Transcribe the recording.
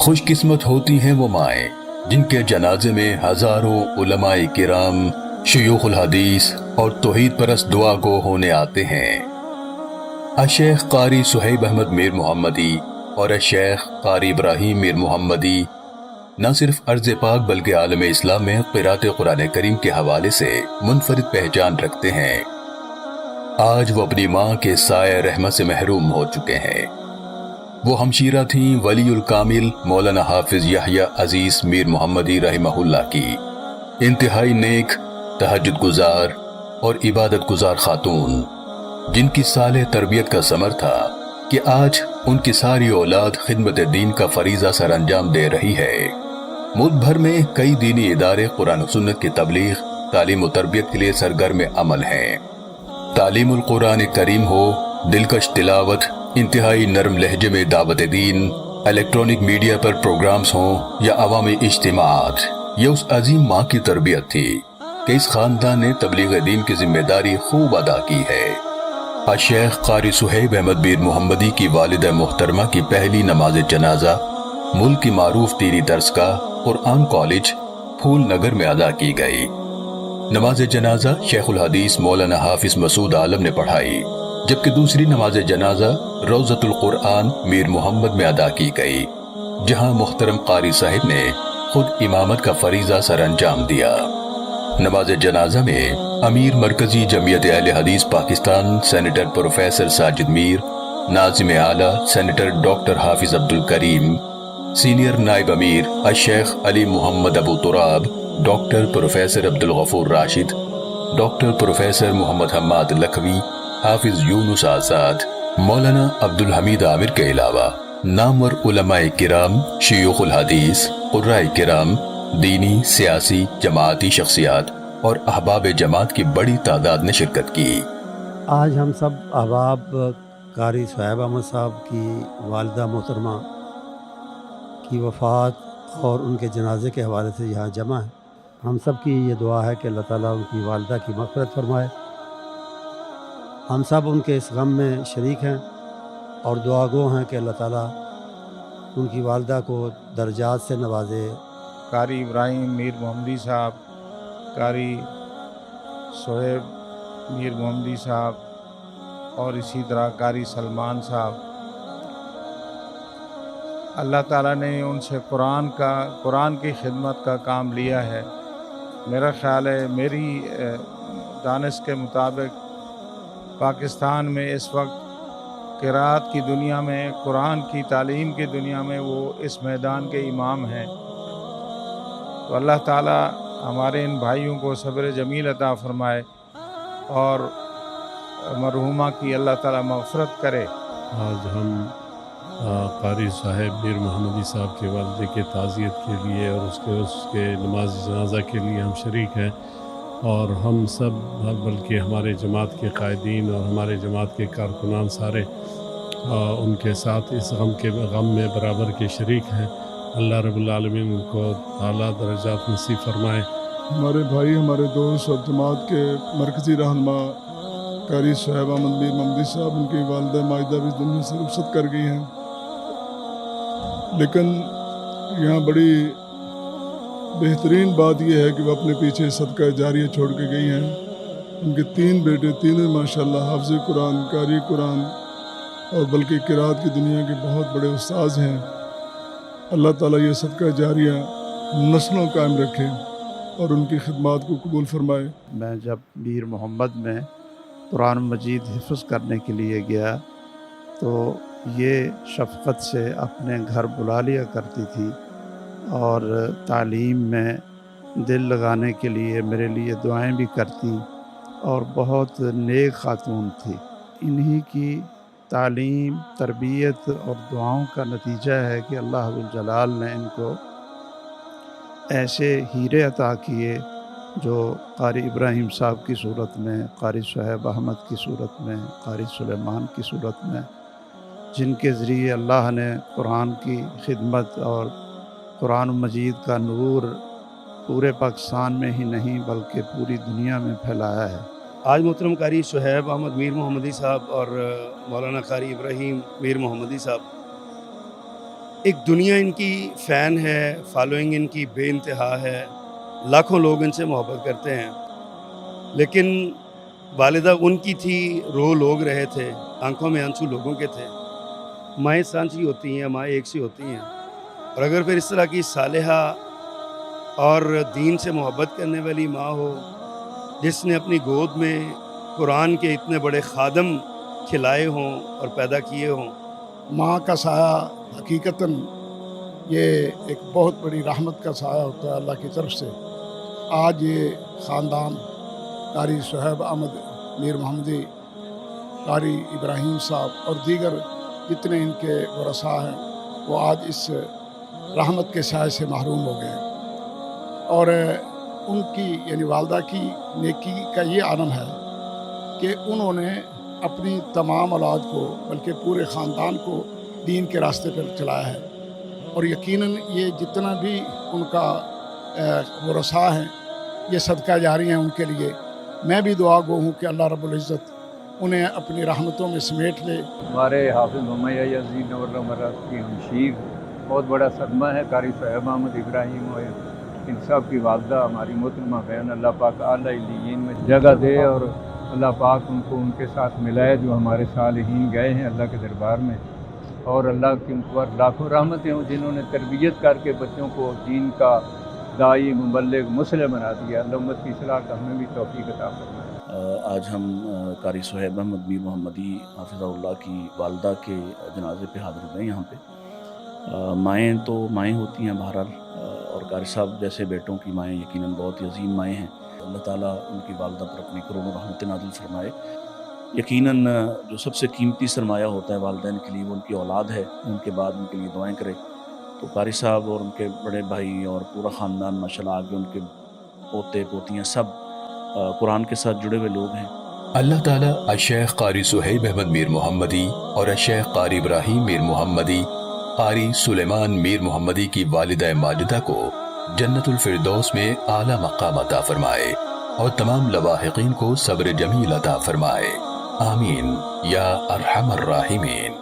خوش قسمت ہوتی ہیں وہ مائیں جن کے جنازے میں ہزاروں علماء کرام، شیوخ الحدیث اور توحید پرست دعا گو ہونے آتے ہیں۔ الشیخ قاری صہیب احمد میر محمدی اور الشیخ قاری ابراہیم میر محمدی نہ صرف ارض پاک بلکہ عالم اسلام میں قرأت قرآن کریم کے حوالے سے منفرد پہچان رکھتے ہیں۔ آج وہ اپنی ماں کے سایہ رحمت سے محروم ہو چکے ہیں۔ وہ ہمشیرہ تھیں ولی الکامل مولانا حافظ یحییٰ عزیز میر محمدی رحمہ اللہ کی، انتہائی نیک، تہجد گزار اور عبادت گزار خاتون، جن کی صالح تربیت کا ثمر تھا کہ آج ان کی ساری اولاد خدمت دین کا فریضہ سر انجام دے رہی ہے۔ ملک بھر میں کئی دینی ادارے قرآن و سنت کی تبلیغ، تعلیم و تربیت کے لیے سرگرم عمل ہیں۔ تعلیم القرآن کریم ہو، دلکش تلاوت، انتہائی نرم لہجے میں دعوت دین، الیکٹرانک میڈیا پر پروگرامز ہوں یا عوامی اجتماعات، یہ اس عظیم ماں کی تربیت تھی کہ اس خاندان نے تبلیغ دین کی ذمہ داری خوب ادا کی ہے۔ الشیخ قاری صہیب احمد میر محمدی کی والدہ محترمہ کی پہلی نماز جنازہ ملک کی معروف دینی درسگاہ قرآن کالج پھول نگر میں ادا کی گئی۔ نماز جنازہ شیخ الحدیث مولانا حافظ مسعود عالم نے پڑھائی، جبکہ دوسری نماز جنازہ روضۃ القرآن میر محمد میں ادا کی گئی، جہاں محترم قاری صاحب نے خود امامت کا فریضہ سر انجام دیا۔ نماز جنازہ میں امیر مرکزی جمعیت اہل حدیث پاکستان سینیٹر پروفیسر ساجد میر، ناظم اعلیٰ سینیٹر ڈاکٹر حافظ عبدالکریم، سینئر نائب امیر الشیخ علی Muhammad Abu Turab, doctor professor Abdul Ghafoor Rashid, doctor professor Muhammad Hammad Lakhvi, Hafiz Younus آزاد، مولانا عبدالحمید عامر کے علاوہ نامور علماء کرام، شیوخ الحدیث، قرائے کرام، دینی، سیاسی، جماعتی شخصیات اور احباب جماعت کی بڑی تعداد نے شرکت کی۔ آج ہم سب احباب قاری صہیب احمد صاحب کی والدہ محترمہ کی وفات اور ان کے جنازے کے حوالے سے یہاں جمع ہیں۔ ہم سب کی یہ دعا ہے کہ اللہ تعالیٰ ان کی والدہ کی مغفرت فرمائے۔ ہم سب ان کے اس غم میں شریک ہیں اور دعا گو ہیں کہ اللہ تعالیٰ ان کی والدہ کو درجات سے نوازے۔ قاری ابراہیم میر محمدی صاحب، قاری صہیب میر محمدی صاحب اور اسی طرح قاری سلمان صاحب، اللہ تعالیٰ نے ان سے قرآن کی خدمت کا کام لیا ہے۔ میرا خیال ہے، میری دانش کے مطابق پاکستان میں اس وقت قرأت کی دنیا میں، قرآن کی تعلیم کی دنیا میں وہ اس میدان کے امام ہیں۔ تو اللہ تعالیٰ ہمارے ان بھائیوں کو صبر جمیل عطا فرمائے اور مرحومہ کی اللہ تعالیٰ مغفرت کرے۔ آج ہم قاری صاحب میر محمدی صاحب کے والدے کے تعزیت کے لیے اور اس کے نماز جنازہ کے لیے ہم شریک ہیں، اور ہم سب بلکہ ہمارے جماعت کے قائدین اور ہمارے جماعت کے کارکنان سارے ان کے ساتھ اس غم میں برابر کے شریک ہیں۔ اللہ رب العالمین ان کو اعلیٰ درجات نصیب فرمائے۔ ہمارے بھائی، ہمارے دوست اور جماعت کے مرکزی رہنما قاری صہیب احمد میر محمدی صاحب، ان کی والدہ ماجدہ بھی دنیا سے رخصت کر گئی ہیں، لیکن یہاں بڑی بہترین بات یہ ہے کہ وہ اپنے پیچھے صدقہ جاریہ چھوڑ کے گئی ہیں۔ ان کے 3 بیٹے، تینوں ماشاءاللہ حافظ قرآن، قاری قرآن اور بلکہ قرأت کی دنیا کے بہت بڑے استاذ ہیں۔ اللہ تعالیٰ یہ صدقہ جاریہ نسلوں قائم رکھے اور ان کی خدمات کو قبول فرمائے۔ میں جب میر محمد میں قرآن مجید حفظ کرنے کے لیے گیا تو یہ شفقت سے اپنے گھر بلا لیا کرتی تھی اور تعلیم میں دل لگانے کے لیے میرے لیے دعائیں بھی کرتی اور بہت نیک خاتون تھی۔ انہی کی تعلیم، تربیت اور دعاؤں کا نتیجہ ہے کہ اللہ ذوالجلال نے ان کو ایسے ہیرے عطا کیے جو قاری ابراہیم صاحب کی صورت میں، قاری صہیب احمد کی صورت میں، قاری سلیمان کی صورت میں، جن کے ذریعے اللہ نے قرآن کی خدمت اور قرآن مجید کا نور پورے پاکستان میں ہی نہیں بلکہ پوری دنیا میں پھیلایا ہے۔ آج محترم قاری صہیب احمد میر محمدی صاحب اور مولانا قاری ابراہیم میر محمدی صاحب ایک دنیا ان کی فین ہے، فالوئنگ ان کی بے انتہا ہے، لاکھوں لوگ ان سے محبت کرتے ہیں، لیکن والدہ ان کی تھی، رو لوگ رہے تھے، آنکھوں میں آنسو لوگوں کے تھے۔ مائیں سانچی ہوتی ہیں، مائیں ایک سی ہوتی ہیں، اور اگر پھر اس طرح کی صالحہ اور دین سے محبت کرنے والی ماں ہو جس نے اپنی گود میں قرآن کے اتنے بڑے خادم کھلائے ہوں اور پیدا کیے ہوں۔ ماں کا سایہ حقیقتاً یہ ایک بہت بڑی رحمت کا سایہ ہوتا ہے اللہ کی طرف سے۔ آج یہ خاندان قاری صہیب احمد میر محمدی، قاری ابراہیم صاحب اور دیگر جتنے ان کے ورثاء ہیں وہ آج اس رحمت کے سائے سے محروم ہو گئے، اور ان کی یعنی والدہ کی نیکی کا یہ عالم ہے کہ انہوں نے اپنی تمام اولاد کو بلکہ پورے خاندان کو دین کے راستے پر چلایا ہے، اور یقیناً یہ جتنا بھی ان کا ورثاء ہیں یہ صدقہ جاری ہیں ان کے لیے۔ میں بھی دعا گو ہوں کہ اللہ رب العزت انہیں اپنی رحمتوں میں سمیٹ لے۔ ہمارے حافظ محمد یزید نور مراد کی ہمشیر بہت بڑا صدمہ ہے۔ قاری صہیب احمد ابراہیم اور ان سب کی والدہ ہماری محترمہ بہن، اللہ پاک اعلیٰ علیین میں جگہ دے، اور اللہ پاک ان کو ان کے ساتھ ملائے جو ہمارے صالحین گئے ہیں اللہ کے دربار میں، اور اللہ کی ان پر لاکھوں رحمتیں ہوں جنہوں نے تربیت کر کے بچوں کو دین کا داعی، مبلغ، مسلم بنا دیا۔ اللہ امت کی اصلاح کا ہمیں بھی توفیق عطا فرمائے۔ آج ہم قاری صہیب احمد میر محمدی حافظہ اللہ کی والدہ کے جنازے پہ حاضر ہوئے یہاں پہ۔ مائیں تو مائیں ہوتی ہیں بہرحال، اور قاری صاحب جیسے بیٹوں کی مائیں یقیناً بہت ہی عظیم مائیں ہیں۔ اللہ تعالیٰ ان کی والدہ پر اپنی کروڑوں رحمت نازل فرمائے۔ یقیناً جو سب سے قیمتی سرمایہ ہوتا ہے والدین کے لیے وہ ان کی اولاد ہے، ان کے بعد ان کے لیے دعائیں کرے۔ تو قاری صاحب اور ان کے بڑے بھائی اور پورا خاندان ماشاءاللہ آگے ان کے پوتے پوتیاں سب قرآن کے ساتھ جڑے ہوئے لوگ ہیں۔ اللہ تعالیٰ الشیخ قاری صہیب احمد میر محمدی اور الشیخ قاری ابراہیم میر محمدی، قاری سلیمان میر محمدی کی والدہ ماجدہ کو جنت الفردوس میں اعلیٰ مقام عطا فرمائے، اور تمام لواحقین کو صبر جمیل عطا فرمائے، آمین یا ارحم الراحمین۔